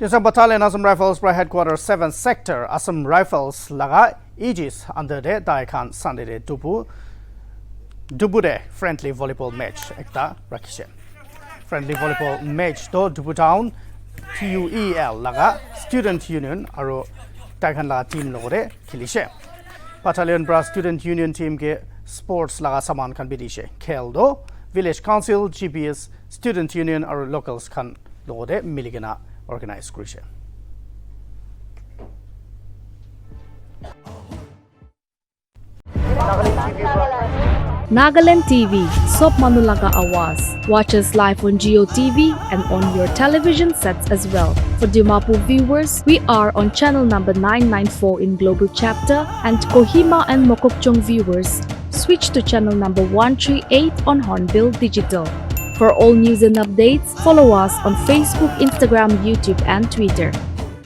Tuensang Battalion Assam Rifles by Headquarters 7th Sector Assam Rifles laga Aegis under the Daikhan Sunday de Tobu de friendly volleyball match ekta rakhishe. Friendly volleyball match to Tobu Town TUEL laga Student Union aro Daikhan laga team logore khilishe. Battalion bra Student Union team ke sports laga saman kan bidishe. Khel do Village Council, GPS, Student Union aro locals kan logore miligena Organized Christian. Nagaland TV, Sop Manulaga Awas. Watch us live on Geo TV and on your television sets as well. For Dimapur viewers, we are on channel number 994 in Global Chapter, and Kohima and Mokokchung viewers, switch to channel number 138 on Hornbill Digital. For all news and updates, follow us on Facebook, Instagram, YouTube, and Twitter.